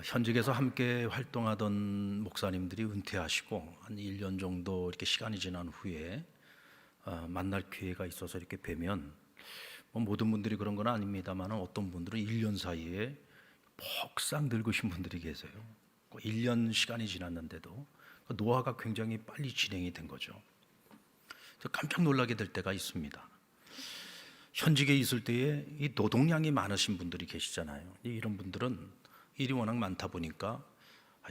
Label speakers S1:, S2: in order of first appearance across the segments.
S1: 현직에서 함께 활동하던 목사님들이 은퇴하시고 한 1년 정도 이렇게 시간이 지난 후에 만날 기회가 있어서 이렇게 뵈면 뭐 모든 분들이 그런 건 아닙니다만 어떤 분들은 1년 사이에 폭삭 늙으신 분들이 계세요. 1년 시간이 지났는데도 노화가 굉장히 빨리 진행이 된 거죠. 깜짝 놀라게 될 때가 있습니다. 현직에 있을 때에 이 노동량이 많으신 분들이 계시잖아요. 이런 분들은 일이 워낙 많다 보니까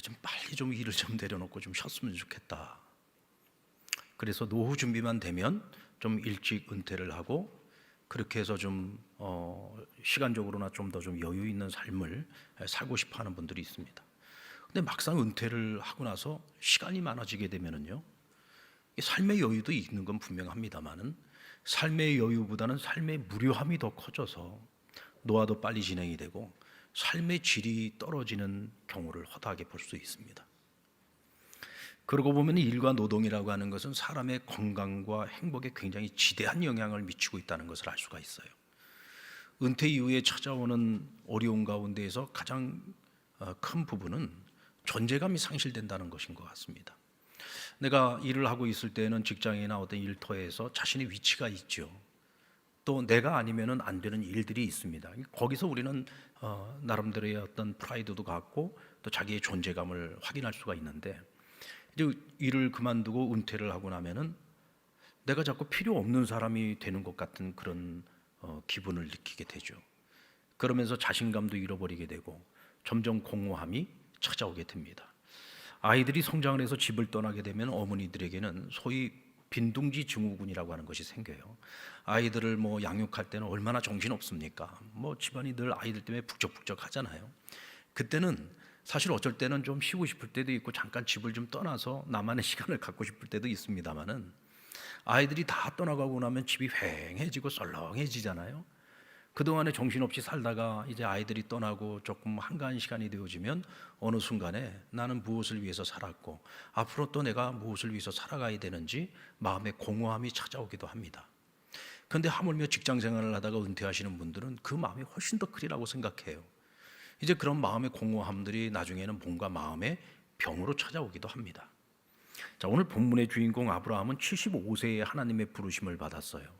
S1: 좀 빨리 좀 일을 좀 내려놓고 좀 쉬었으면 좋겠다. 그래서 노후 준비만 되면 좀 일찍 은퇴를 하고 그렇게 해서 좀 시간적으로나 좀 더 좀 여유 있는 삶을 살고 싶어하는 분들이 있습니다. 근데 막상 은퇴를 하고 나서 시간이 많아지게 되면은요, 삶의 여유도 있는 건 분명합니다만은 삶의 여유보다는 삶의 무료함이 더 커져서 노화도 빨리 진행이 되고 삶의 질이 떨어지는 경우를 허다하게 볼 수 있습니다. 그러고 보면 일과 노동이라고 하는 것은 사람의 건강과 행복에 굉장히 지대한 영향을 미치고 있다는 것을 알 수가 있어요. 은퇴 이후에 찾아오는 어려움 가운데에서 가장 큰 부분은 존재감이 상실된다는 것인 것 같습니다. 내가 일을 하고 있을 때는 직장이나 어떤 일터에서 자신의 위치가 있죠. 또 내가 아니면은 안 되는 일들이 있습니다. 거기서 우리는 나름대로의 어떤 프라이드도 갖고 또 자기의 존재감을 확인할 수가 있는데, 이제 일을 그만두고 은퇴를 하고 나면은 내가 자꾸 필요 없는 사람이 되는 것 같은 그런 기분을 느끼게 되죠. 그러면서 자신감도 잃어버리게 되고 점점 공허함이 찾아오게 됩니다. 아이들이 성장을 해서 집을 떠나게 되면 어머니들에게는 소위 빈둥지 증후군이라고 하는 것이 생겨요. 아이들을 뭐 양육할 때는 얼마나 정신 없습니까? 뭐 집안이 늘 아이들 때문에 북적북적 하잖아요. 그때는 사실 어쩔 때는 좀 쉬고 싶을 때도 있고 잠깐 집을 좀 떠나서 나만의 시간을 갖고 싶을 때도 있습니다만은 아이들이 다 떠나가고 나면 집이 휑해지고 썰렁해지잖아요. 그동안에 정신없이 살다가 이제 아이들이 떠나고 조금 한가한 시간이 되어지면 어느 순간에 나는 무엇을 위해서 살았고 앞으로 또 내가 무엇을 위해서 살아가야 되는지 마음의 공허함이 찾아오기도 합니다. 그런데 하물며 직장 생활을 하다가 은퇴하시는 분들은 그 마음이 훨씬 더 크리라고 생각해요. 이제 그런 마음의 공허함들이 나중에는 몸과 마음의 병으로 찾아오기도 합니다. 자, 오늘 본문의 주인공 아브라함은 75세에 하나님의 부르심을 받았어요.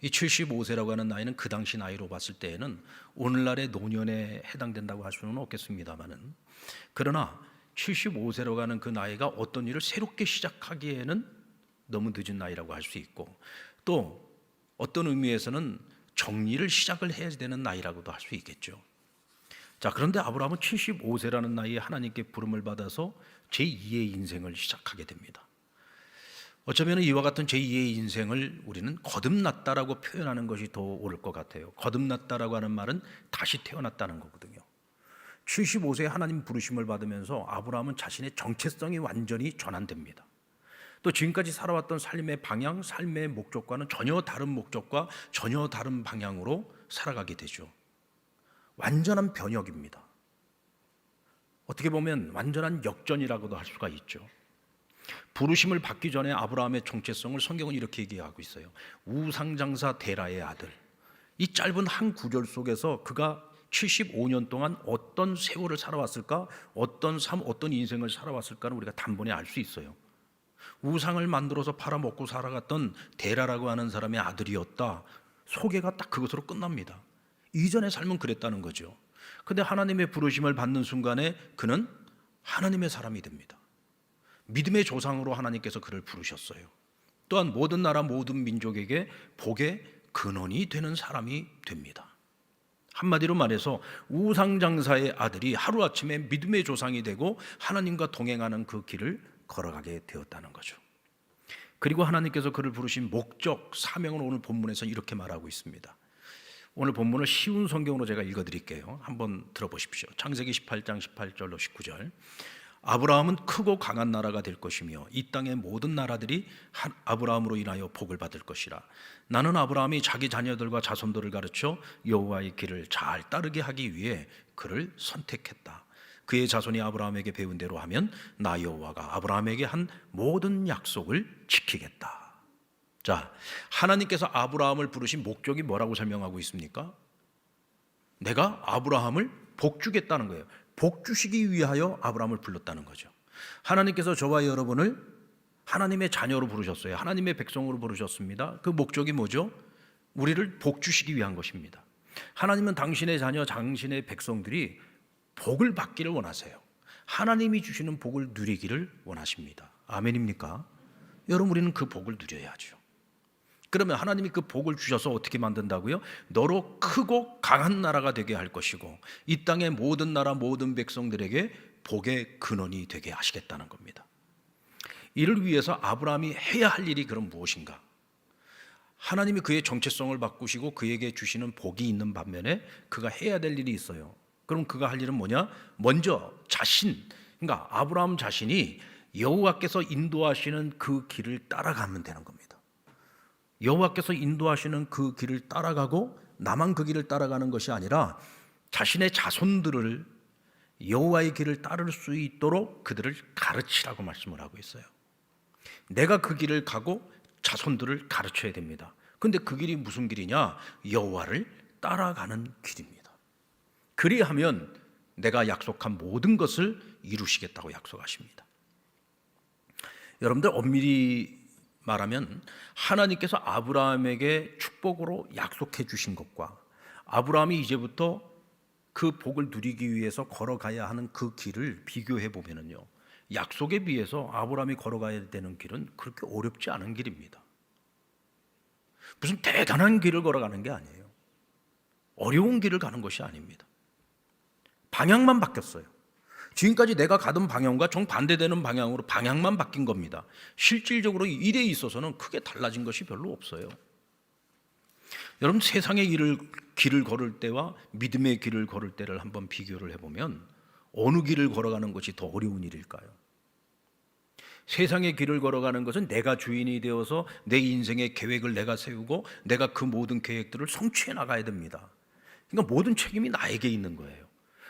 S1: 이 75세라고 하는 나이는 그 당시 나이로 봤을 때에는 오늘날의 노년에 해당된다고 할 수는 없겠습니다만은, 그러나 75세라고 하는 그 나이가 어떤 일을 새롭게 시작하기에는 너무 늦은 나이라고 할 수 있고, 또 어떤 의미에서는 정리를 시작을 해야 되는 나이라고도 할 수 있겠죠. 자, 그런데 아브라함은 75세라는 나이에 하나님께 부름을 받아서 제2의 인생을 시작하게 됩니다. 어쩌면 이와 같은 제2의 인생을 우리는 거듭났다라고 표현하는 것이 더 옳을 것 같아요. 거듭났다라고 하는 말은 다시 태어났다는 거거든요. 75세에 하나님 부르심을 받으면서 아브라함은 자신의 정체성이 완전히 전환됩니다. 또 지금까지 살아왔던 삶의 방향, 삶의 목적과는 전혀 다른 목적과 전혀 다른 방향으로 살아가게 되죠. 완전한 변혁입니다. 어떻게 보면 완전한 역전이라고도 할 수가 있죠. 부르심을 받기 전에 아브라함의 정체성을 성경은 이렇게 얘기하고 있어요. 우상장사 데라의 아들. 이 짧은 한 구절 속에서 그가 75년 동안 어떤 세월을 살아왔을까, 어떤 삶, 어떤 인생을 살아왔을까는 우리가 단번에 알 수 있어요. 우상을 만들어서 팔아먹고 살아갔던 데라라고 하는 사람의 아들이었다. 소개가 딱 그것으로 끝납니다. 이전의 삶은 그랬다는 거죠. 그런데 하나님의 부르심을 받는 순간에 그는 하나님의 사람이 됩니다. 믿음의 조상으로 하나님께서 그를 부르셨어요. 또한 모든 나라 모든 민족에게 복의 근원이 되는 사람이 됩니다. 한마디로 말해서 우상장사의 아들이 하루아침에 믿음의 조상이 되고 하나님과 동행하는 그 길을 걸어가게 되었다는 거죠. 그리고 하나님께서 그를 부르신 목적, 사명을 오늘 본문에서 이렇게 말하고 있습니다. 오늘 본문을 쉬운 성경으로 제가 읽어드릴게요. 한번 들어보십시오. 창세기 18장 18절로 19절. 아브라함은 크고 강한 나라가 될 것이며 이 땅의 모든 나라들이 아브라함으로 인하여 복을 받을 것이라. 나는 아브라함이 자기 자녀들과 자손들을 가르쳐 여호와의 길을 잘 따르게 하기 위해 그를 선택했다. 그의 자손이 아브라함에게 배운 대로 하면 나 여호와가 아브라함에게 한 모든 약속을 지키겠다. 자, 하나님께서 아브라함을 부르신 목적이 뭐라고 설명하고 있습니까? 내가 아브라함을 복 주겠다는 거예요. 복 주시기 위하여 아브라함을 불렀다는 거죠. 하나님께서 저와 여러분을 하나님의 자녀로 부르셨어요. 하나님의 백성으로 부르셨습니다. 그 목적이 뭐죠? 우리를 복 주시기 위한 것입니다. 하나님은 당신의 자녀, 당신의 백성들이 복을 받기를 원하세요. 하나님이 주시는 복을 누리기를 원하십니다. 아멘입니까? 여러분, 우리는 그 복을 누려야죠. 그러면 하나님이 그 복을 주셔서 어떻게 만든다고요? 너로 크고 강한 나라가 되게 할 것이고 이 땅의 모든 나라 모든 백성들에게 복의 근원이 되게 하시겠다는 겁니다. 이를 위해서 아브라함이 해야 할 일이 그럼 무엇인가? 하나님이 그의 정체성을 바꾸시고 그에게 주시는 복이 있는 반면에 그가 해야 될 일이 있어요. 그럼 그가 할 일은 뭐냐? 먼저 그러니까 아브라함 자신이 여호와께서 인도하시는 그 길을 따라가면 되는 겁니다. 여호와께서 인도하시는 그 길을 따라가고 나만 그 길을 따라가는 것이 아니라 자신의 자손들을 여호와의 길을 따를 수 있도록 그들을 가르치라고 말씀을 하고 있어요. 내가 그 길을 가고 자손들을 가르쳐야 됩니다. 그런데 그 길이 무슨 길이냐? 여호와를 따라가는 길입니다. 그리하면 내가 약속한 모든 것을 이루시겠다고 약속하십니다. 여러분들 엄밀히 말하면 하나님께서 아브라함에게 축복으로 약속해 주신 것과 아브라함이 이제부터 그 복을 누리기 위해서 걸어가야 하는 그 길을 비교해 보면요, 약속에 비해서 아브라함이 걸어가야 되는 길은 그렇게 어렵지 않은 길입니다. 무슨 대단한 길을 걸어가는 게 아니에요. 어려운 길을 가는 것이 아닙니다. 방향만 바뀌었어요. 지금까지 내가 가던 방향과 정반대되는 방향으로 방향만 바뀐 겁니다. 실질적으로 일에 있어서는 크게 달라진 것이 별로 없어요. 여러분, 세상의 길을 걸을 때와 믿음의 길을 걸을 때를 한번 비교를 해보면 어느 길을 걸어가는 것이 더 어려운 일일까요? 세상의 길을 걸어가는 것은 내가 주인이 되어서 내 인생의 계획을 내가 세우고 내가 그 모든 계획들을 성취해 나가야 됩니다. 그러니까 모든 책임이 나에게 있는 거예요.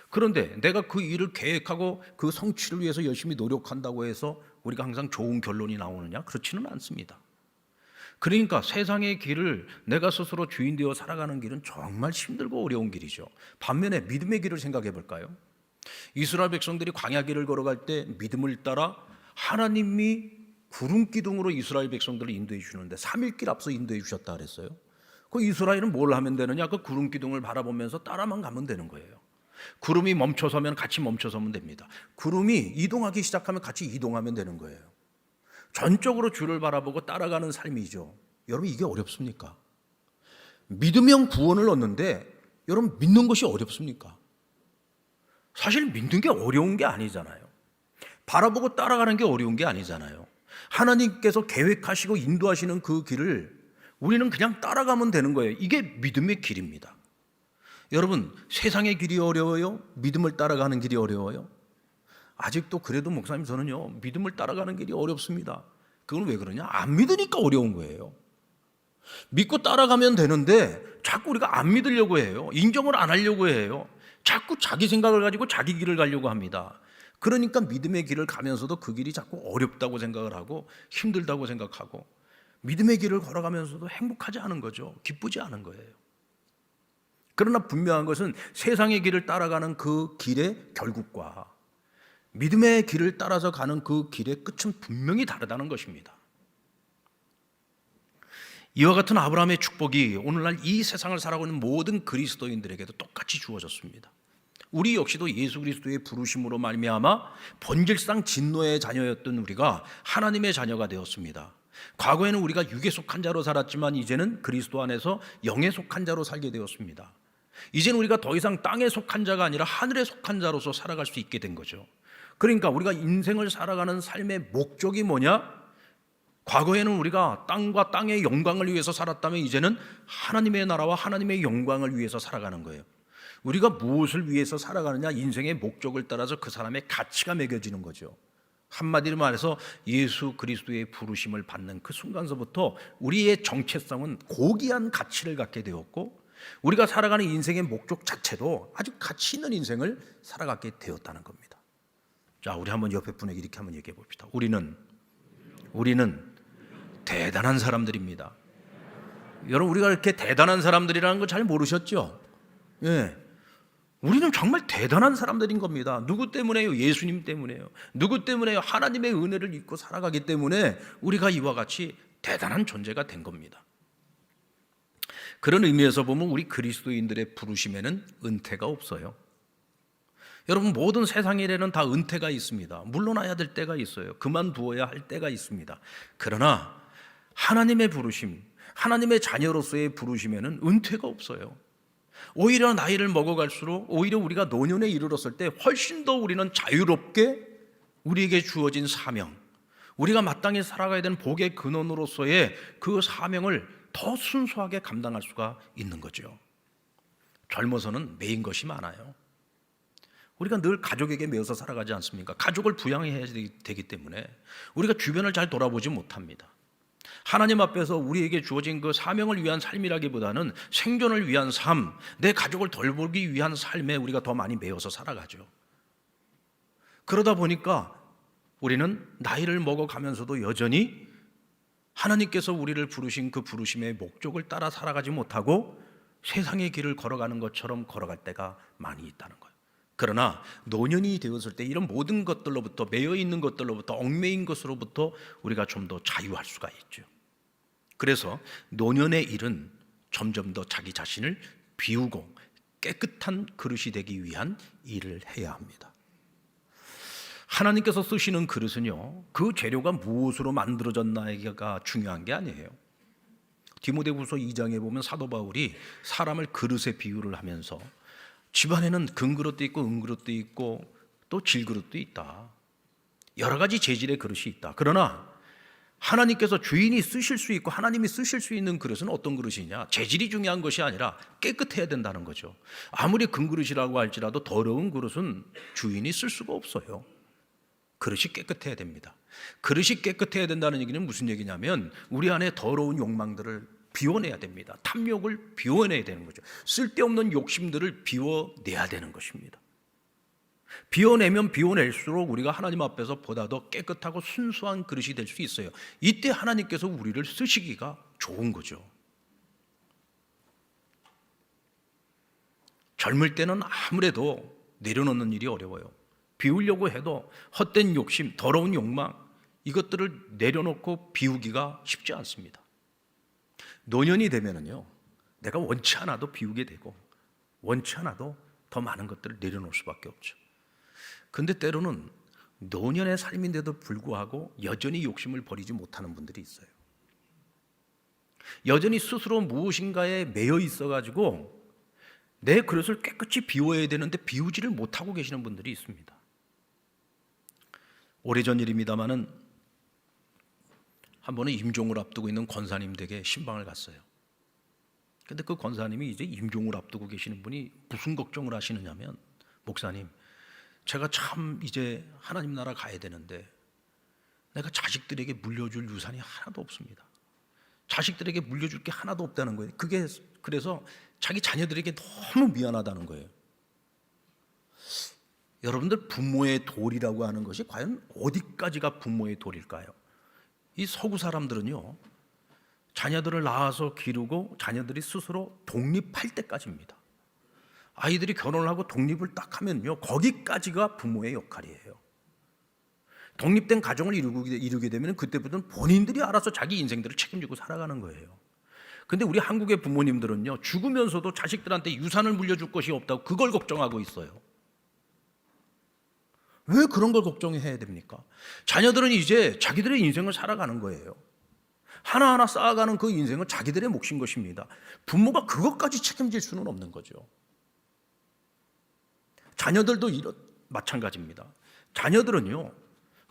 S1: 그런데 내가 그 일을 계획하고 그 성취를 위해서 열심히 노력한다고 해서 우리가 항상 좋은 결론이 나오느냐? 그렇지는 않습니다. 그러니까 세상의 길을 내가 스스로 주인 되어 살아가는 길은 정말 힘들고 어려운 길이죠. 반면에 믿음의 길을 생각해 볼까요? 이스라엘 백성들이 광야 길을 걸어갈 때 믿음을 따라 하나님이 구름 기둥으로 이스라엘 백성들을 인도해 주는데 3일길 앞서 인도해 주셨다 그랬어요. 그 이스라엘은 뭘 하면 되느냐? 그 구름 기둥을 바라보면서 따라만 가면 되는 거예요. 구름이 멈춰서면 같이 멈춰서면 됩니다. 구름이 이동하기 시작하면 같이 이동하면 되는 거예요. 전적으로 주를 바라보고 따라가는 삶이죠. 여러분, 이게 어렵습니까? 믿으면 구원을 얻는데 여러분, 믿는 것이 어렵습니까? 사실 믿는 게 어려운 게 아니잖아요. 바라보고 따라가는 게 어려운 게 아니잖아요. 하나님께서 계획하시고 인도하시는 그 길을 우리는 그냥 따라가면 되는 거예요. 이게 믿음의 길입니다. 여러분, 세상의 길이 어려워요? 믿음을 따라가는 길이 어려워요? 아직도 그래도 목사님 저는요, 믿음을 따라가는 길이 어렵습니다. 그건 왜 그러냐? 안 믿으니까 어려운 거예요. 믿고 따라가면 되는데 자꾸 우리가 안 믿으려고 해요. 인정을 안 하려고 해요. 자꾸 자기 생각을 가지고 자기 길을 가려고 합니다. 그러니까 믿음의 길을 가면서도 그 길이 자꾸 어렵다고 생각을 하고 힘들다고 생각하고 믿음의 길을 걸어가면서도 행복하지 않은 거죠. 기쁘지 않은 거예요. 그러나 분명한 것은 세상의 길을 따라가는 그 길의 결국과 믿음의 길을 따라서 가는 그 길의 끝은 분명히 다르다는 것입니다. 이와 같은 아브라함의 축복이 오늘날 이 세상을 살아가고 있는 모든 그리스도인들에게도 똑같이 주어졌습니다. 우리 역시도 예수 그리스도의 부르심으로 말미암아 본질상 진노의 자녀였던 우리가 하나님의 자녀가 되었습니다. 과거에는 우리가 육에 속한 자로 살았지만 이제는 그리스도 안에서 영에 속한 자로 살게 되었습니다. 이제는 우리가 더 이상 땅에 속한 자가 아니라 하늘에 속한 자로서 살아갈 수 있게 된 거죠. 그러니까 우리가 인생을 살아가는 삶의 목적이 뭐냐? 과거에는 우리가 땅과 땅의 영광을 위해서 살았다면 이제는 하나님의 나라와 하나님의 영광을 위해서 살아가는 거예요. 우리가 무엇을 위해서 살아가느냐? 인생의 목적을 따라서 그 사람의 가치가 매겨지는 거죠. 한마디로 말해서 예수 그리스도의 부르심을 받는 그 순간서부터 우리의 정체성은 고귀한 가치를 갖게 되었고 우리가 살아가는 인생의 목적 자체도 아주 가치 있는 인생을 살아가게 되었다는 겁니다. 자, 우리 한번 옆에 분에게 이렇게 한번 얘기해 봅시다. 우리는 대단한 사람들입니다. 여러분, 우리가 이렇게 대단한 사람들이라는 거 잘 모르셨죠? 예. 우리는 정말 대단한 사람들인 겁니다. 누구 때문에요? 예수님 때문에요. 누구 때문에요? 하나님의 은혜를 입고 살아가기 때문에 우리가 이와 같이 대단한 존재가 된 겁니다. 그런 의미에서 보면 우리 그리스도인들의 부르심에는 은퇴가 없어요. 여러분, 모든 세상 일에는 다 은퇴가 있습니다. 물러나야 될 때가 있어요. 그만두어야 할 때가 있습니다. 그러나 하나님의 부르심, 하나님의 자녀로서의 부르심에는 은퇴가 없어요. 오히려 나이를 먹어갈수록 오히려 우리가 노년에 이르렀을 때 훨씬 더 우리는 자유롭게 우리에게 주어진 사명, 우리가 마땅히 살아가야 되는 복의 근원으로서의 그 사명을 더 순수하게 감당할 수가 있는 거죠. 젊어서는 매인 것이 많아요. 우리가 늘 가족에게 매여서 살아가지 않습니까? 가족을 부양해야 되기 때문에 우리가 주변을 잘 돌아보지 못합니다. 하나님 앞에서 우리에게 주어진 그 사명을 위한 삶이라기보다는 생존을 위한 삶, 내 가족을 돌보기 위한 삶에 우리가 더 많이 매여서 살아가죠. 그러다 보니까 우리는 나이를 먹어가면서도 여전히 하나님께서 우리를 부르신 그 부르심의 목적을 따라 살아가지 못하고 세상의 길을 걸어가는 것처럼 걸어갈 때가 많이 있다는 거예요. 그러나 노년이 되었을 때 이런 모든 것들로부터, 매여 있는 것들로부터, 얽매인 것으로부터 우리가 좀 더 자유할 수가 있죠. 그래서 노년의 일은 점점 더 자기 자신을 비우고 깨끗한 그릇이 되기 위한 일을 해야 합니다. 하나님께서 쓰시는 그릇은요, 그 재료가 무엇으로 만들어졌나가 중요한 게 아니에요. 디모데후서 2장에 보면 사도 바울이 사람을 그릇에 비유를 하면서 집안에는 금그릇도 있고 은그릇도 있고 또 질그릇도 있다. 여러 가지 재질의 그릇이 있다. 그러나 하나님께서 주인이 쓰실 수 있고 하나님이 쓰실 수 있는 그릇은 어떤 그릇이냐? 재질이 중요한 것이 아니라 깨끗해야 된다는 거죠. 아무리 금그릇이라고 할지라도 더러운 그릇은 주인이 쓸 수가 없어요. 그릇이 깨끗해야 됩니다. 그릇이 깨끗해야 된다는 얘기는 무슨 얘기냐면 우리 안에 더러운 욕망들을 비워내야 됩니다. 탐욕을 비워내야 되는 거죠. 쓸데없는 욕심들을 비워내야 되는 것입니다. 비워내면 비워낼수록 우리가 하나님 앞에서 보다 더 깨끗하고 순수한 그릇이 될 수 있어요. 이때 하나님께서 우리를 쓰시기가 좋은 거죠. 젊을 때는 아무래도 내려놓는 일이 어려워요. 비우려고 해도 헛된 욕심, 더러운 욕망, 이것들을 내려놓고 비우기가 쉽지 않습니다. 노년이 되면은요, 내가 원치 않아도 비우게 되고 원치 않아도 더 많은 것들을 내려놓을 수밖에 없죠. 근데 때로는 노년의 삶인데도 불구하고 여전히 욕심을 버리지 못하는 분들이 있어요. 여전히 스스로 무엇인가에 매여 있어가지고 내 그릇을 깨끗이 비워야 되는데 비우지를 못하고 계시는 분들이 있습니다. 오래전 일입니다마는 한 번은 임종을 앞두고 있는 권사님 댁에 신방을 갔어요. 근데 그 권사님이 이제 임종을 앞두고 계시는 분이 무슨 걱정을 하시느냐면, 목사님, 제가 참 이제 하나님 나라 가야 되는데 내가 자식들에게 물려줄 유산이 하나도 없습니다. 자식들에게 물려줄 게 하나도 없다는 거예요. 그게 그래서 자기 자녀들에게 너무 미안하다는 거예요. 여러분들, 부모의 도리라고 하는 것이 과연 어디까지가 부모의 도리일까요? 이 서구 사람들은요, 자녀들을 낳아서 기르고 자녀들이 스스로 독립할 때까지입니다. 아이들이 결혼을 하고 독립을 딱 하면요, 거기까지가 부모의 역할이에요. 독립된 가정을 이루게 되면 그때부터는 본인들이 알아서 자기 인생들을 책임지고 살아가는 거예요. 근데 우리 한국의 부모님들은요, 죽으면서도 자식들한테 유산을 물려줄 것이 없다고 그걸 걱정하고 있어요. 왜 그런 걸 걱정해야 됩니까? 자녀들은 이제 자기들의 인생을 살아가는 거예요. 하나하나 쌓아가는 그 인생은 자기들의 몫인 것입니다. 부모가 그것까지 책임질 수는 없는 거죠. 자녀들도 마찬가지입니다. 자녀들은요,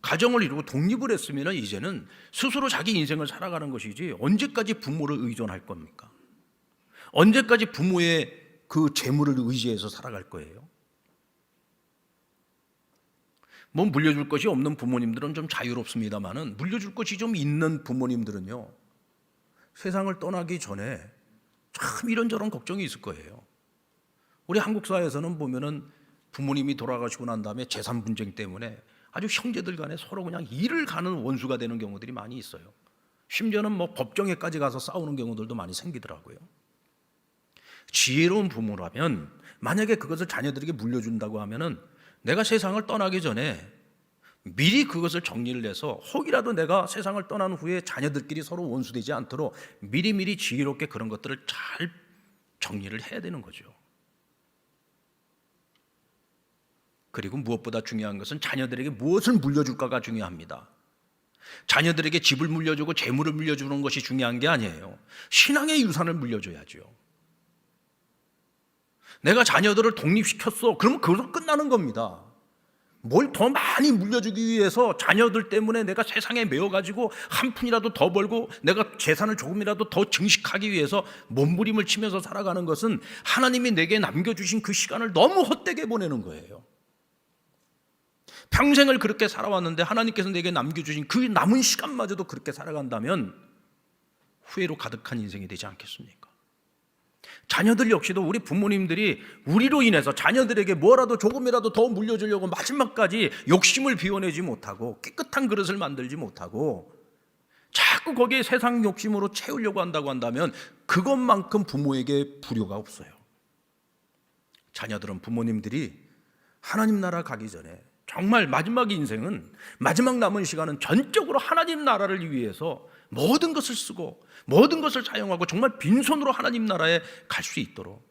S1: 가정을 이루고 독립을 했으면 이제는 스스로 자기 인생을 살아가는 것이지 언제까지 부모를 의존할 겁니까? 언제까지 부모의 그 재물을 의지해서 살아갈 거예요? 뭐 물려줄 것이 없는 부모님들은 좀 자유롭습니다만은 물려줄 것이 좀 있는 부모님들은요, 세상을 떠나기 전에 참 이런저런 걱정이 있을 거예요. 우리 한국 사회에서는 보면은 부모님이 돌아가시고 난 다음에 재산 분쟁 때문에 아주 형제들 간에 서로 그냥 일을 가는 원수가 되는 경우들이 많이 있어요. 심지어는 뭐 법정에까지 가서 싸우는 경우들도 많이 생기더라고요. 지혜로운 부모라면 만약에 그것을 자녀들에게 물려준다고 하면은 내가 세상을 떠나기 전에 미리 그것을 정리를 해서 혹이라도 내가 세상을 떠난 후에 자녀들끼리 서로 원수되지 않도록 미리미리 지혜롭게 그런 것들을 잘 정리를 해야 되는 거죠. 그리고 무엇보다 중요한 것은 자녀들에게 무엇을 물려줄까가 중요합니다. 자녀들에게 집을 물려주고 재물을 물려주는 것이 중요한 게 아니에요. 신앙의 유산을 물려줘야죠. 내가 자녀들을 독립시켰어. 그러면 그걸로 끝나는 겁니다. 뭘 더 많이 물려주기 위해서 자녀들 때문에 내가 세상에 매여가지고 한 푼이라도 더 벌고 내가 재산을 조금이라도 더 증식하기 위해서 몸부림을 치면서 살아가는 것은 하나님이 내게 남겨주신 그 시간을 너무 헛되게 보내는 거예요. 평생을 그렇게 살아왔는데 하나님께서 내게 남겨주신 그 남은 시간마저도 그렇게 살아간다면 후회로 가득한 인생이 되지 않겠습니까? 자녀들 역시도 우리 부모님들이 우리로 인해서 자녀들에게 뭐라도 조금이라도 더 물려주려고 마지막까지 욕심을 비워내지 못하고 깨끗한 그릇을 만들지 못하고 자꾸 거기에 세상 욕심으로 채우려고 한다고 한다면 그것만큼 부모에게 불효가 없어요. 자녀들은 부모님들이 하나님 나라 가기 전에 정말 마지막 인생은, 마지막 남은 시간은 전적으로 하나님 나라를 위해서 모든 것을 쓰고 모든 것을 사용하고 정말 빈손으로 하나님 나라에 갈 수 있도록,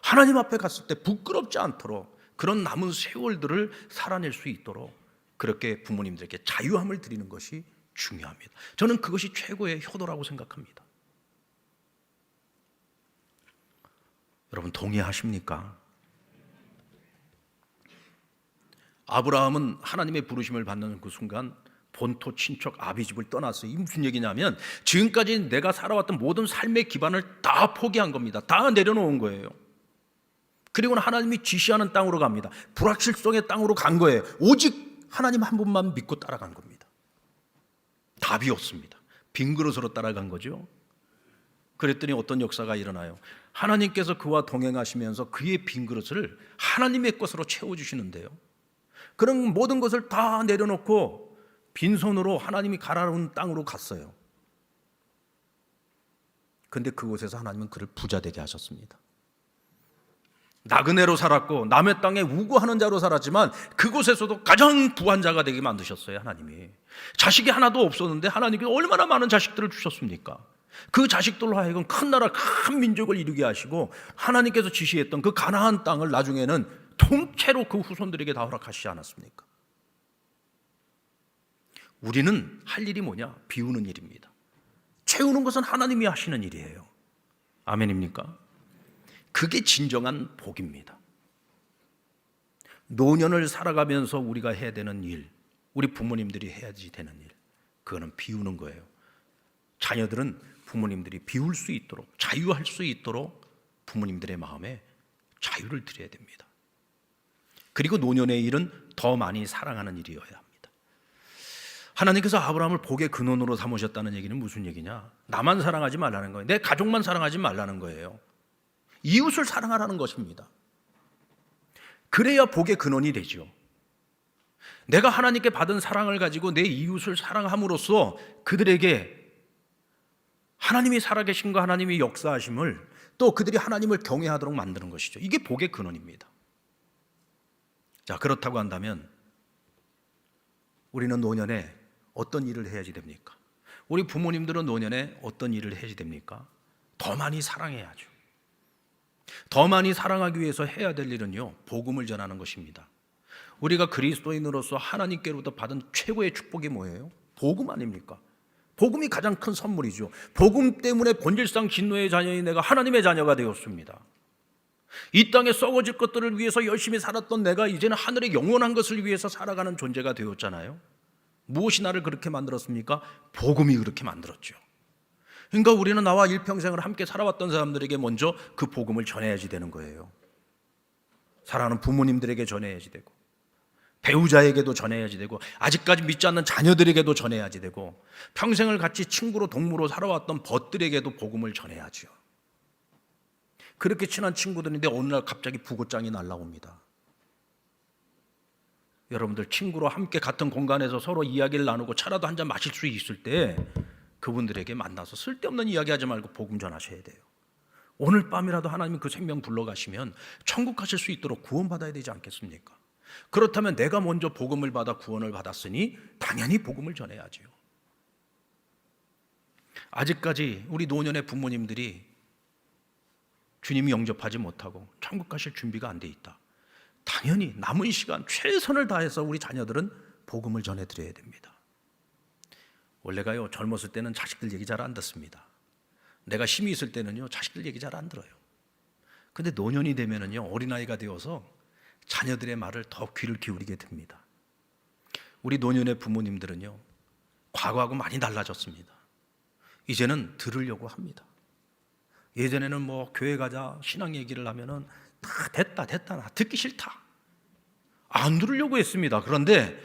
S1: 하나님 앞에 갔을 때 부끄럽지 않도록 그런 남은 세월들을 살아낼 수 있도록 그렇게 부모님들에게 자유함을 드리는 것이 중요합니다. 저는 그것이 최고의 효도라고 생각합니다. 여러분 동의하십니까? 아브라함은 하나님의 부르심을 받는 그 순간 본토 친척 아비집을 떠났어요. 이게 무슨 얘기냐면 지금까지 내가 살아왔던 모든 삶의 기반을 다 포기한 겁니다. 다 내려놓은 거예요. 그리고는 하나님이 지시하는 땅으로 갑니다. 불확실성의 땅으로 간 거예요. 오직 하나님 한 분만 믿고 따라간 겁니다. 답이 없습니다. 빈 그릇으로 따라간 거죠. 그랬더니 어떤 역사가 일어나요. 하나님께서 그와 동행하시면서 그의 빈 그릇을 하나님의 것으로 채워주시는데요. 그런 모든 것을 다 내려놓고 빈손으로 하나님이 가라는 땅으로 갔어요. 그런데 그곳에서 하나님은 그를 부자 되게 하셨습니다. 나그네로 살았고 남의 땅에 우고하는 자로 살았지만 그곳에서도 가장 부한 자가 되게 만드셨어요. 하나님이. 자식이 하나도 없었는데 하나님께서 얼마나 많은 자식들을 주셨습니까? 그 자식들로 하여금 큰 나라, 큰 민족을 이루게 하시고 하나님께서 지시했던 그 가나안 땅을 나중에는 통째로 그 후손들에게 다 허락하시지 않았습니까? 우리는 할 일이 뭐냐? 비우는 일입니다. 채우는 것은 하나님이 하시는 일이에요. 아멘입니까? 그게 진정한 복입니다. 노년을 살아가면서 우리가 해야 되는 일, 우리 부모님들이 해야지 되는 일, 그거는 비우는 거예요. 자녀들은 부모님들이 비울 수 있도록, 자유할 수 있도록 부모님들의 마음에 자유를 드려야 됩니다. 그리고 노년의 일은 더 많이 사랑하는 일이어야 합니다. 하나님께서 아브라함을 복의 근원으로 삼으셨다는 얘기는 무슨 얘기냐? 나만 사랑하지 말라는 거예요. 내 가족만 사랑하지 말라는 거예요. 이웃을 사랑하라는 것입니다. 그래야 복의 근원이 되죠. 내가 하나님께 받은 사랑을 가지고 내 이웃을 사랑함으로써 그들에게 하나님이 살아계신 거, 하나님이 역사하심을, 또 그들이 하나님을 경외하도록 만드는 것이죠. 이게 복의 근원입니다. 자, 그렇다고 한다면 우리는 노년에 어떤 일을 해야지 됩니까? 우리 부모님들은 노년에 어떤 일을 해야지 됩니까? 더 많이 사랑해야죠. 더 많이 사랑하기 위해서 해야 될 일은요, 복음을 전하는 것입니다. 우리가 그리스도인으로서 하나님께로부터 받은 최고의 축복이 뭐예요? 복음 아닙니까? 복음이 가장 큰 선물이죠. 복음 때문에 본질상 진노의 자녀인 내가 하나님의 자녀가 되었습니다. 이 땅에 썩어질 것들을 위해서 열심히 살았던 내가 이제는 하늘의 영원한 것을 위해서 살아가는 존재가 되었잖아요. 무엇이 나를 그렇게 만들었습니까? 복음이 그렇게 만들었죠. 그러니까 우리는 나와 일평생을 함께 살아왔던 사람들에게 먼저 그 복음을 전해야지 되는 거예요. 사랑하는 부모님들에게 전해야지 되고, 배우자에게도 전해야지 되고, 아직까지 믿지 않는 자녀들에게도 전해야지 되고, 평생을 같이 친구로 동무로 살아왔던 벗들에게도 복음을 전해야죠. 그렇게 친한 친구들인데 어느 날 갑자기 부고장이 날라옵니다. 여러분들 친구로 함께 같은 공간에서 서로 이야기를 나누고 차라도 한잔 마실 수 있을 때 그분들에게 만나서 쓸데없는 이야기하지 말고 복음 전하셔야 돼요. 오늘 밤이라도 하나님은 그 생명 불러가시면 천국 가실 수 있도록 구원받아야 되지 않겠습니까? 그렇다면 내가 먼저 복음을 받아 구원을 받았으니 당연히 복음을 전해야지요. 아직까지 우리 노년의 부모님들이 주님 영접하지 못하고 천국 가실 준비가 안 돼 있다. 당연히 남은 시간 최선을 다해서 우리 자녀들은 복음을 전해드려야 됩니다. 원래가요, 젊었을 때는 자식들 얘기 잘 안 듣습니다. 내가 힘이 있을 때는요, 자식들 얘기 잘 안 들어요. 근데 노년이 되면은요, 어린아이가 되어서 자녀들의 말을 더 귀를 기울이게 됩니다. 우리 노년의 부모님들은요, 과거하고 많이 달라졌습니다. 이제는 들으려고 합니다. 예전에는 뭐 교회 가자 신앙 얘기를 하면은 다 됐다 나 듣기 싫다 안 들으려고 했습니다. 그런데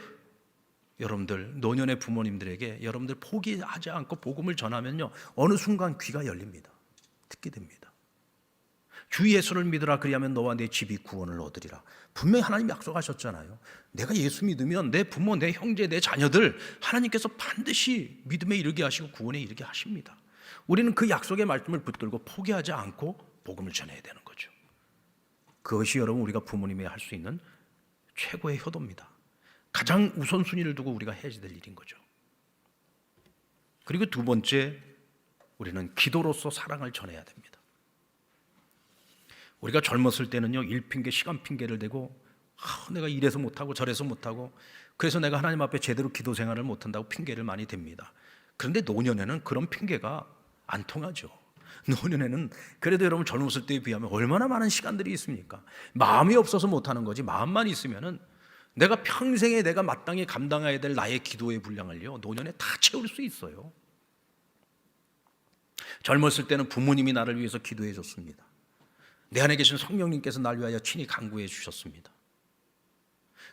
S1: 여러분들 노년의 부모님들에게 여러분들 포기하지 않고 복음을 전하면요, 어느 순간 귀가 열립니다. 듣게 됩니다. 주 예수를 믿으라 그리하면 너와 내 집이 구원을 얻으리라. 분명히 하나님 약속하셨잖아요. 내가 예수 믿으면 내 부모, 내 형제, 내 자녀들 하나님께서 반드시 믿음에 이르게 하시고 구원에 이르게 하십니다. 우리는 그 약속의 말씀을 붙들고 포기하지 않고 복음을 전해야 되는 거죠. 그것이 여러분 우리가 부모님이 할 수 있는 최고의 효도입니다. 가장 우선순위를 두고 우리가 해야 될 일인 거죠. 그리고 두 번째, 우리는 기도로서 사랑을 전해야 됩니다. 우리가 젊었을 때는요, 일 핑계, 시간 핑계를 대고 내가 이래서 못하고 저래서 못하고 그래서 내가 하나님 앞에 제대로 기도 생활을 못한다고 핑계를 많이 댑니다. 그런데 노년에는 그런 핑계가 안 통하죠. 노년에는 그래도 여러분 젊었을 때에 비하면 얼마나 많은 시간들이 있습니까? 마음이 없어서 못하는 거지, 마음만 있으면은 내가 평생에 내가 마땅히 감당해야 될 나의 기도의 분량을요, 노년에 다 채울 수 있어요. 젊었을 때는 부모님이 나를 위해서 기도해 줬습니다. 내 안에 계신 성령님께서 날 위하여 친히 간구해 주셨습니다.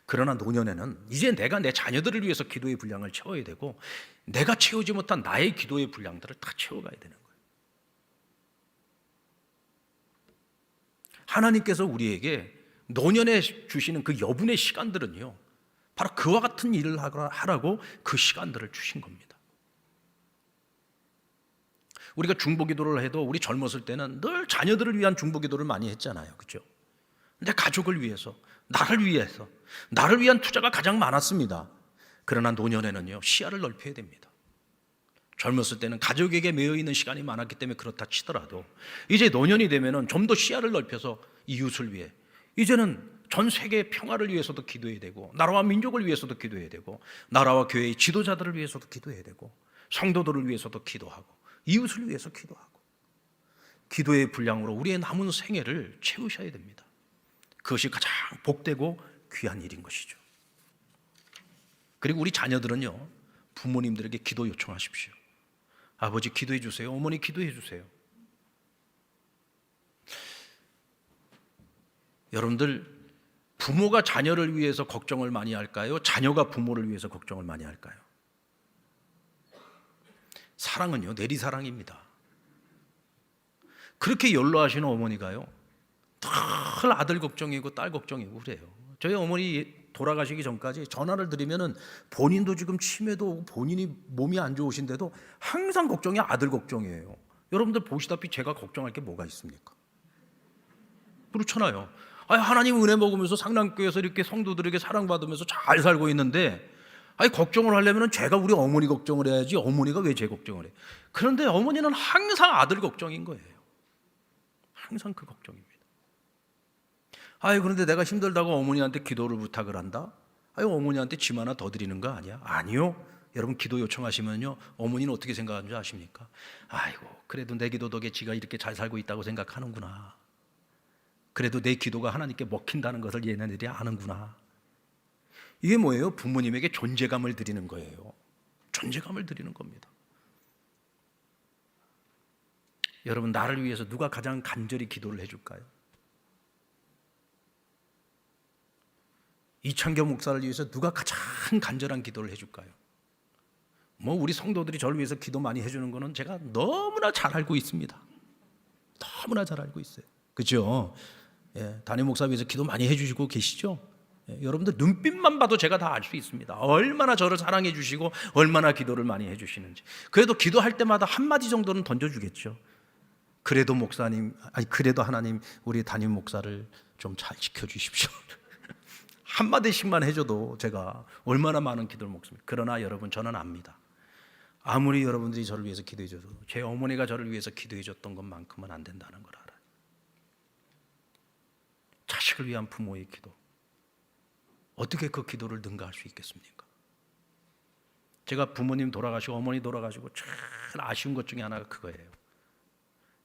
S1: 그러나 노년에는 이제 내가 내 자녀들을 위해서 기도의 분량을 채워야 되고, 내가 채우지 못한 나의 기도의 분량들을 다 채워가야 되는 거예요. 하나님께서 우리에게 노년에 주시는 그 여분의 시간들은요, 바로 그와 같은 일을 하라고 그 시간들을 주신 겁니다. 우리가 중보기도를 해도 우리 젊었을 때는 늘 자녀들을 위한 중보기도를 많이 했잖아요. 그렇죠? 내 가족을 위해서, 나를 위해서, 나를 위한 투자가 가장 많았습니다. 그러나 노년에는요, 시야를 넓혀야 됩니다. 젊었을 때는 가족에게 매여 있는 시간이 많았기 때문에 그렇다 치더라도 이제 노년이 되면은 좀 더 시야를 넓혀서 이웃을 위해, 이제는 전 세계의 평화를 위해서도 기도해야 되고, 나라와 민족을 위해서도 기도해야 되고, 나라와 교회의 지도자들을 위해서도 기도해야 되고, 성도들을 위해서도 기도하고, 이웃을 위해서 기도하고, 기도의 분량으로 우리의 남은 생애를 채우셔야 됩니다. 그것이 가장 복되고 귀한 일인 것이죠. 그리고 우리 자녀들은요, 부모님들에게 기도 요청하십시오. 아버지 기도해 주세요. 어머니 기도해 주세요. 여러분들, 부모가 자녀를 위해서 걱정을 많이 할까요? 자녀가 부모를 위해서 걱정을 많이 할까요? 사랑은요, 내리사랑입니다. 그렇게 연로하시는 어머니가요, 늘 아들 걱정이고 딸 걱정이고 그래요. 저희 어머니 돌아가시기 전까지 전화를 드리면은 본인도 지금 치매도 오고 본인이 몸이 안 좋으신데도 항상 걱정이 아들 걱정이에요. 여러분들 보시다시피 제가 걱정할 게 뭐가 있습니까? 그렇잖아요. 하나님 은혜 먹으면서 상남교회에서 이렇게 성도들에게 사랑받으면서 잘 살고 있는데, 걱정을 하려면 제가 우리 어머니 걱정을 해야지 어머니가 왜 제 걱정을 해? 그런데 어머니는 항상 아들 걱정인 거예요. 항상 그 걱정입니다. 그런데 내가 힘들다고 어머니한테 기도를 부탁을 한다? 어머니한테 짐 하나 더 드리는 거 아니야? 아니요. 여러분 기도 요청하시면요, 어머니는 어떻게 생각하는 줄 아십니까? 그래도 내 기도 덕에 지가 이렇게 잘 살고 있다고 생각하는구나. 그래도 내 기도가 하나님께 먹힌다는 것을 얘네들이 아는구나. 이게 뭐예요? 부모님에게 존재감을 드리는 거예요. 존재감을 드리는 겁니다. 여러분, 나를 위해서 누가 가장 간절히 기도를 해줄까요? 이창경 목사를 위해서 누가 가장 간절한 기도를 해줄까요? 우리 성도들이 저를 위해서 기도 많이 해주는 거는 제가 너무나 잘 알고 있습니다. 너무나 잘 알고 있어요. 그렇죠? 담임 목사 위해서 기도 많이 해주시고 계시죠? 여러분들 눈빛만 봐도 제가 다 알 수 있습니다. 얼마나 저를 사랑해 주시고 얼마나 기도를 많이 해주시는지. 그래도 기도할 때마다 한마디 정도는 던져주겠죠. 그래도 목사님, 아니 그래도 하나님 우리 담임 목사를 좀 잘 지켜주십시오. 한마디씩만 해줘도 제가 얼마나 많은 기도를 먹습니까? 그러나 여러분, 저는 압니다. 아무리 여러분들이 저를 위해서 기도해 줘도 제 어머니가 저를 위해서 기도해 줬던 것만큼은 안 된다는 걸 알아요. 자식을 위한 부모의 기도, 어떻게 그 기도를 능가할 수 있겠습니까? 제가 부모님 돌아가시고 어머니 돌아가시고 제일 아쉬운 것 중에 하나가 그거예요.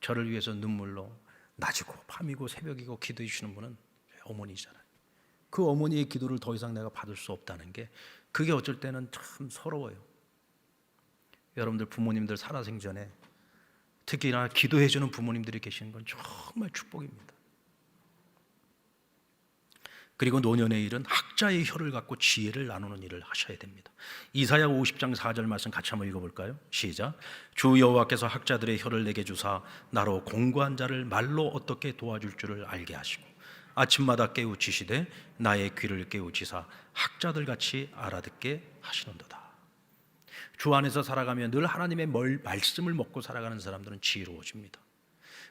S1: 저를 위해서 눈물로 낮이고 밤이고 새벽이고 기도해 주시는 분은 어머니잖아요. 그 어머니의 기도를 더 이상 내가 받을 수 없다는 게, 그게 어쩔 때는 참 서러워요. 여러분들 부모님들 살아생전에 특히나 기도해 주는 부모님들이 계시는 건 정말 축복입니다. 그리고 노년의 일은 학자의 혀를 갖고 지혜를 나누는 일을 하셔야 됩니다. 이사야 50장 4절 말씀 같이 한번 읽어볼까요? 시작. 주 여호와께서 학자들의 혀를 내게 주사 나로 공고한 자를 말로 어떻게 도와줄 줄을 알게 하시고 아침마다 깨우치시되 나의 귀를 깨우치사 학자들같이 알아듣게 하시는도다. 주 안에서 살아가며 늘 하나님의 말씀을 먹고 살아가는 사람들은 지혜로워집니다.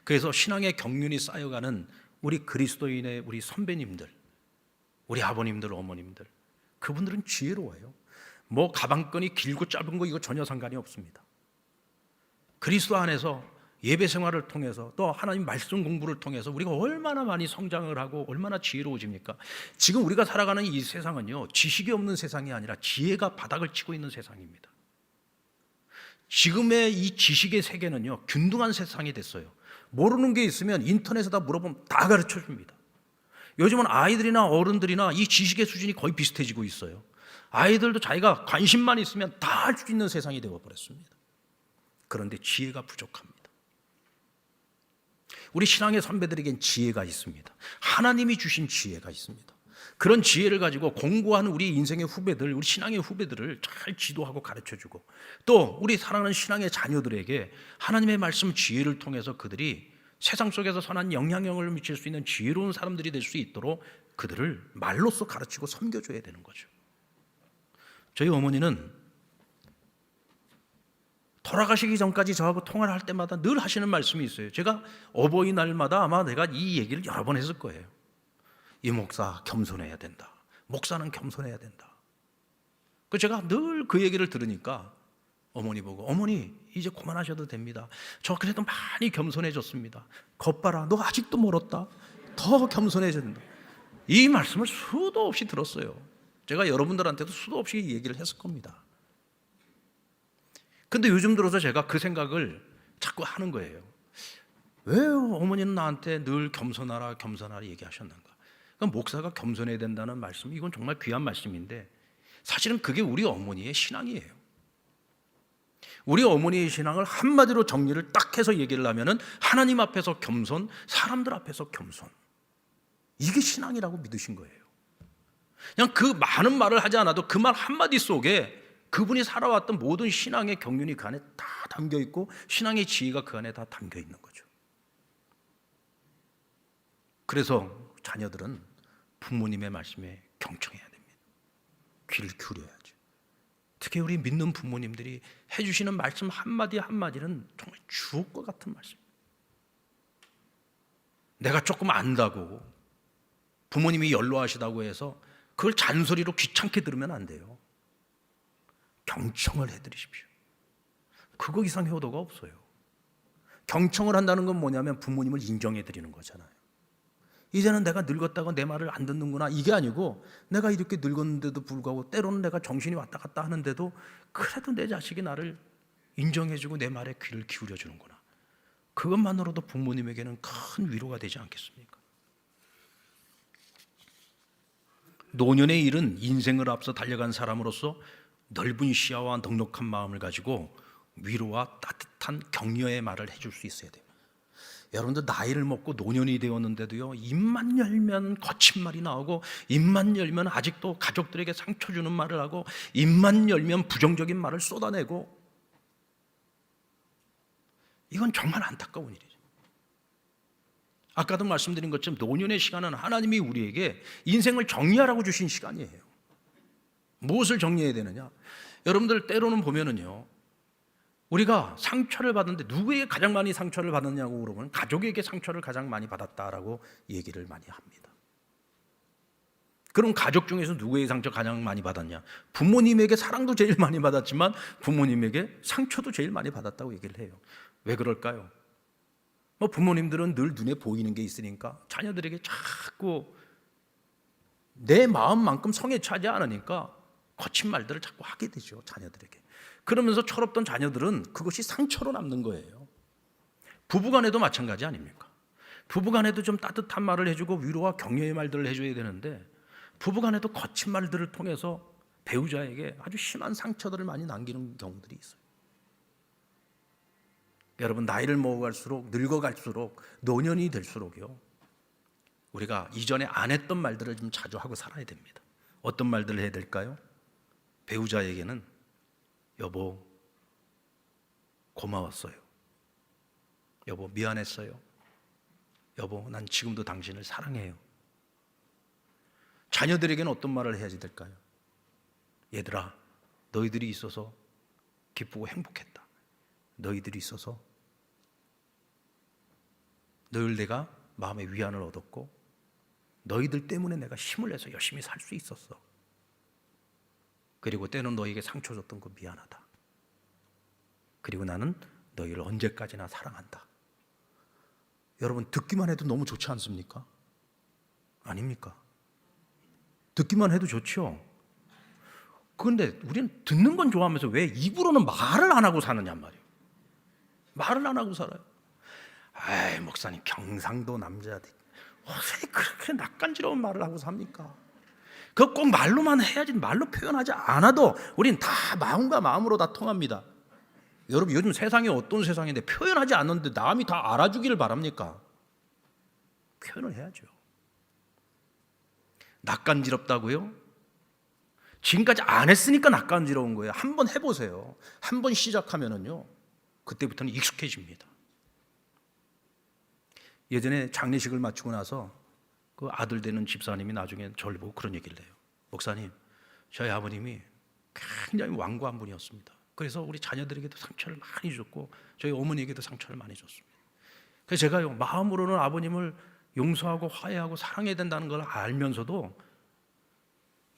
S1: 그래서 신앙의 경륜이 쌓여가는 우리 그리스도인의 우리 선배님들, 우리 아버님들, 어머님들, 그분들은 지혜로워요. 뭐 가방끈이 길고 짧은 거 이거 전혀 상관이 없습니다. 그리스도 안에서 예배 생활을 통해서 또 하나님 말씀 공부를 통해서 우리가 얼마나 많이 성장을 하고 얼마나 지혜로워집니까? 지금 우리가 살아가는 이 세상은요, 지식이 없는 세상이 아니라 지혜가 바닥을 치고 있는 세상입니다. 지금의 이 지식의 세계는요, 균등한 세상이 됐어요. 모르는 게 있으면 인터넷에다 물어보면 다 가르쳐 줍니다. 요즘은 아이들이나 어른들이나 이 지식의 수준이 거의 비슷해지고 있어요. 아이들도 자기가 관심만 있으면 다 할 수 있는 세상이 되어버렸습니다. 그런데 지혜가 부족합니다. 우리 신앙의 선배들에겐 지혜가 있습니다. 하나님이 주신 지혜가 있습니다. 그런 지혜를 가지고 공부하는 우리 인생의 후배들, 우리 신앙의 후배들을 잘 지도하고 가르쳐주고, 또 우리 사랑하는 신앙의 자녀들에게 하나님의 말씀 지혜를 통해서 그들이 세상 속에서 선한 영향력을 미칠 수 있는 지혜로운 사람들이 될 수 있도록 그들을 말로써 가르치고 섬겨줘야 되는 거죠. 저희 어머니는 돌아가시기 전까지 저하고 통화를 할 때마다 늘 하시는 말씀이 있어요. 제가 어버이날마다 아마 내가 이 얘기를 여러 번 했을 거예요. 이 목사 겸손해야 된다. 목사는 겸손해야 된다. 그 제가 늘 그 얘기를 들으니까 어머니 보고, 어머니 이제 그만하셔도 됩니다. 저 그래도 많이 겸손해졌습니다. 겉봐라, 너 아직도 멀었다. 더 겸손해져야 된다. 이 말씀을 수도 없이 들었어요. 제가 여러분들한테도 수도 없이 얘기를 했을 겁니다. 근데 요즘 들어서 제가 그 생각을 자꾸 하는 거예요. 왜 어머니는 나한테 늘 겸손하라 겸손하라 얘기하셨는가? 그러니까 목사가 겸손해야 된다는 말씀, 이건 정말 귀한 말씀인데 사실은 그게 우리 어머니의 신앙이에요. 우리 어머니의 신앙을 한마디로 정리를 딱 해서 얘기를 하면은 하나님 앞에서 겸손, 사람들 앞에서 겸손, 이게 신앙이라고 믿으신 거예요. 그냥 그 많은 말을 하지 않아도 그 말 한마디 속에 그분이 살아왔던 모든 신앙의 경륜이 그 안에 다 담겨 있고 신앙의 지혜가 그 안에 다 담겨 있는 거죠. 그래서 자녀들은 부모님의 말씀에 경청해야 됩니다. 귀를 기울여야죠. 특히 우리 믿는 부모님들이 해주시는 말씀 한마디 한마디는 정말 주옥과 같은 말씀. 내가 조금 안다고 부모님이 연로하시다고 해서 그걸 잔소리로 귀찮게 들으면 안 돼요. 경청을 해드리십시오. 그거 이상 효도가 없어요. 경청을 한다는 건 뭐냐면 부모님을 인정해드리는 거잖아요. 이제는 내가 늙었다고 내 말을 안 듣는구나, 이게 아니고 내가 이렇게 늙었는데도 불구하고 때로는 내가 정신이 왔다 갔다 하는데도 그래도 내 자식이 나를 인정해주고 내 말에 귀를 기울여주는구나. 그것만으로도 부모님에게는 큰 위로가 되지 않겠습니까? 노년의 일은 인생을 앞서 달려간 사람으로서 넓은 시야와 넉넉한 마음을 가지고 위로와 따뜻한 격려의 말을 해줄 수 있어야 돼요. 여러분들 나이를 먹고 노년이 되었는데도요, 입만 열면 거친 말이 나오고, 입만 열면 아직도 가족들에게 상처 주는 말을 하고, 입만 열면 부정적인 말을 쏟아내고, 이건 정말 안타까운 일이죠. 아까도 말씀드린 것처럼 노년의 시간은 하나님이 우리에게 인생을 정리하라고 주신 시간이에요. 무엇을 정리해야 되느냐? 여러분들 때로는 보면은요, 우리가 상처를 받는데 누구에게 가장 많이 상처를 받았냐고 물어보면 가족에게 상처를 가장 많이 받았다라고 얘기를 많이 합니다. 그럼 가족 중에서 누구에게 상처 가장 많이 받았냐? 부모님에게 사랑도 제일 많이 받았지만 부모님에게 상처도 제일 많이 받았다고 얘기를 해요. 왜 그럴까요? 부모님들은 늘 눈에 보이는 게 있으니까 자녀들에게 자꾸 내 마음만큼 성에 차지 않으니까 거친 말들을 자꾸 하게 되죠, 자녀들에게. 그러면서 철없던 자녀들은 그것이 상처로 남는 거예요. 부부간에도 마찬가지 아닙니까? 부부간에도 좀 따뜻한 말을 해주고 위로와 격려의 말들을 해줘야 되는데 부부간에도 거친 말들을 통해서 배우자에게 아주 심한 상처들을 많이 남기는 경우들이 있어요. 여러분, 나이를 먹어갈수록, 늙어갈수록, 노년이 될수록요, 우리가 이전에 안 했던 말들을 좀 자주 하고 살아야 됩니다. 어떤 말들을 해야 될까요? 배우자에게는 여보 고마웠어요, 여보 미안했어요, 여보 난 지금도 당신을 사랑해요. 자녀들에게는 어떤 말을 해야지 될까요? 얘들아, 너희들이 있어서 기쁘고 행복했다. 너희들이 있어서 늘 내가 마음의 위안을 얻었고 너희들 때문에 내가 힘을 내서 열심히 살 수 있었어. 그리고 때는 너희에게 상처 줬던 거 미안하다. 그리고 나는 너희를 언제까지나 사랑한다. 여러분, 듣기만 해도 너무 좋지 않습니까? 아닙니까? 듣기만 해도 좋죠. 그런데 우리는 듣는 건 좋아하면서 왜 입으로는 말을 안 하고 사느냐 말이에요. 말을 안 하고 살아요. 아이, 목사님 경상도 남자들 어떻게 그렇게 낯간지러운 말을 하고 삽니까? 그거 꼭 말로만 해야지, 말로 표현하지 않아도 우린 다 마음과 마음으로 다 통합니다. 여러분, 요즘 세상이 어떤 세상인데 표현하지 않는데 남이 다 알아주기를 바랍니까? 표현을 해야죠. 낯간지럽다고요? 지금까지 안 했으니까 낯간지러운 거예요. 한번 해보세요. 한번 시작하면은요, 그때부터는 익숙해집니다. 예전에 장례식을 마치고 나서 그 아들 되는 집사님이 나중에 저를 보고 그런 얘기를 해요. 목사님, 저희 아버님이 굉장히 완고한 분이었습니다. 그래서 우리 자녀들에게도 상처를 많이 줬고 저희 어머니에게도 상처를 많이 줬습니다. 그래서 제가요, 마음으로는 아버님을 용서하고 화해하고 사랑해야 된다는 걸 알면서도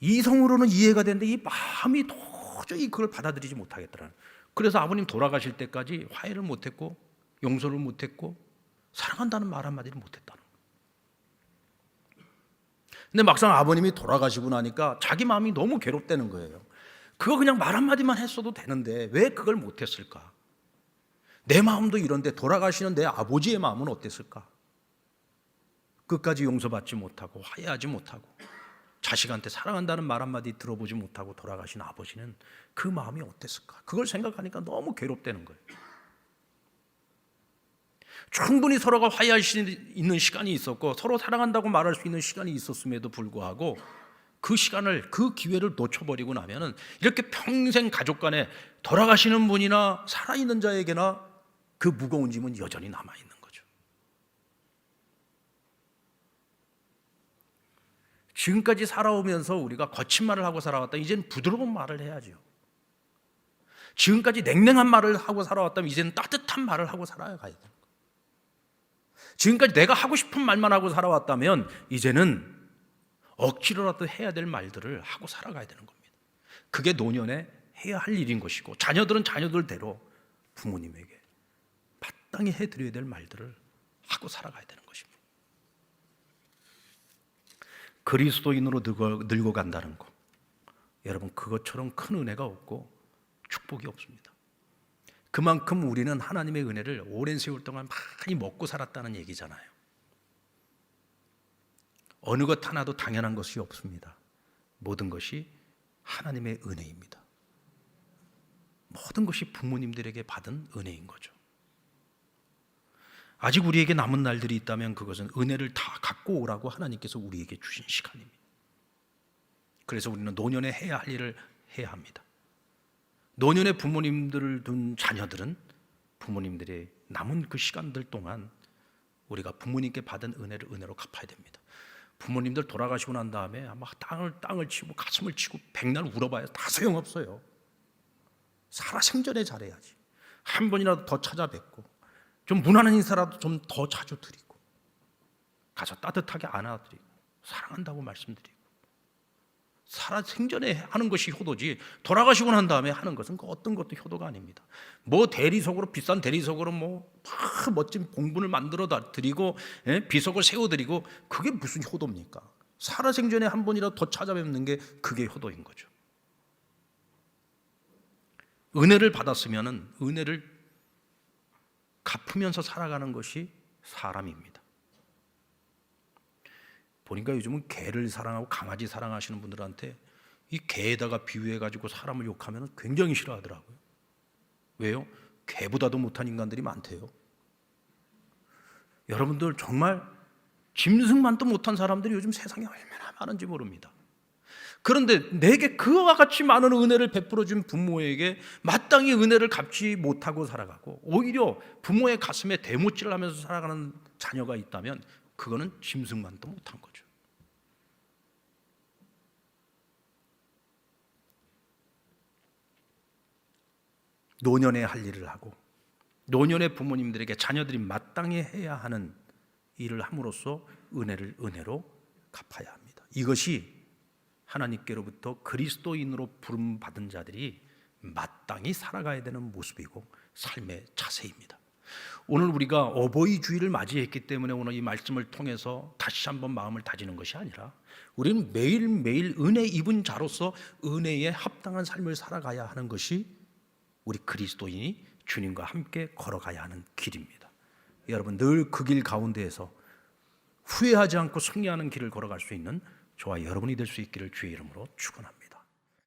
S1: 이성으로는 이해가 되는데 이 마음이 도저히 그걸 받아들이지 못하겠더라는. 그래서 아버님 돌아가실 때까지 화해를 못했고 용서를 못했고 사랑한다는 말 한마디를 못했다는 거예요. 근데 막상 아버님이 돌아가시고 나니까 자기 마음이 너무 괴롭다는 거예요. 그거 그냥 말 한마디만 했어도 되는데 왜 그걸 못했을까? 내 마음도 이런데 돌아가시는 내 아버지의 마음은 어땠을까? 끝까지 용서받지 못하고 화해하지 못하고 자식한테 사랑한다는 말 한마디 들어보지 못하고 돌아가신 아버지는 그 마음이 어땠을까? 그걸 생각하니까 너무 괴롭다는 거예요. 충분히 서로가 화해할 수 있는 시간이 있었고 서로 사랑한다고 말할 수 있는 시간이 있었음에도 불구하고 그 시간을, 그 기회를 놓쳐버리고 나면은 이렇게 평생 가족 간에 돌아가시는 분이나 살아있는 자에게나 그 무거운 짐은 여전히 남아있는 거죠. 지금까지 살아오면서 우리가 거친 말을 하고 살아왔다. 이제는 부드러운 말을 해야죠. 지금까지 냉랭한 말을 하고 살아왔다면 이제는 따뜻한 말을 하고 살아야 가야 돼요. 지금까지 내가 하고 싶은 말만 하고 살아왔다면 이제는 억지로라도 해야 될 말들을 하고 살아가야 되는 겁니다. 그게 노년에 해야 할 일인 것이고 자녀들은 자녀들대로 부모님에게 마땅히 해드려야 될 말들을 하고 살아가야 되는 것입니다. 그리스도인으로 늙어간다는 것, 여러분 그것처럼 큰 은혜가 없고 축복이 없습니다. 그만큼 우리는 하나님의 은혜를 오랜 세월 동안 많이 먹고 살았다는 얘기잖아요. 어느 것 하나도 당연한 것이 없습니다. 모든 것이 하나님의 은혜입니다. 모든 것이 부모님들에게 받은 은혜인 거죠. 아직 우리에게 남은 날들이 있다면 그것은 은혜를 다 갖고 오라고 하나님께서 우리에게 주신 시간입니다. 그래서 우리는 노년에 해야 할 일을 해야 합니다. 노년에 부모님들을 둔 자녀들은 부모님들의 남은 그 시간들 동안 우리가 부모님께 받은 은혜를 은혜로 갚아야 됩니다. 부모님들 돌아가시고 난 다음에 아마 땅을 치고 가슴을 치고 백날 울어봐야 다 소용없어요. 살아생전에 잘해야지. 한 번이라도 더 찾아뵙고 좀 무난한 인사라도 좀 더 자주 드리고 가서 따뜻하게 안아드리고 사랑한다고 말씀드리고 살아 생전에 하는 것이 효도지 돌아가시고 난 다음에 하는 것은 어떤 것도 효도가 아닙니다. 뭐 대리석으로 비싼 대리석으로 뭐 멋진 공분을 만들어 드리고 비석을 세워드리고 그게 무슨 효도입니까? 살아 생전에 한 번이라도 더 찾아뵙는 게 그게 효도인 거죠. 은혜를 받았으면은 은혜를 갚으면서 살아가는 것이 사람입니다. 보니까 요즘은 개를 사랑하고 강아지 사랑하시는 분들한테 이 개에다가 비유해가지고 사람을 욕하면 굉장히 싫어하더라고요. 왜요? 개보다도 못한 인간들이 많대요. 여러분들 정말 짐승만도 못한 사람들이 요즘 세상에 얼마나 많은지 모릅니다. 그런데 내게 그와 같이 많은 은혜를 베풀어준 부모에게 마땅히 은혜를 갚지 못하고 살아가고 오히려 부모의 가슴에 대못질을 하면서 살아가는 자녀가 있다면 그거는 짐승만도 못한 거죠. 노년에 할 일을 하고 노년의 부모님들에게 자녀들이 마땅히 해야 하는 일을 함으로써 은혜를 은혜로 갚아야 합니다. 이것이 하나님께로부터 그리스도인으로 부름받은 자들이 마땅히 살아가야 되는 모습이고 삶의 자세입니다. 오늘 우리가 어버이 주일을 맞이했기 때문에 오늘 이 말씀을 통해서 다시 한번 마음을 다지는 것이 아니라 우리는 매일매일 은혜 입은 자로서 은혜에 합당한 삶을 살아가야 하는 것이 우리 그리스도인이 주님과 함께 걸어가야 하는 길입니다. 여러분 늘 그 길 가운데에서 후회하지 않고 승리하는 길을 걸어갈 수 있는 저와 여러분이 될 수 있기를 주의 이름으로 축원합니다.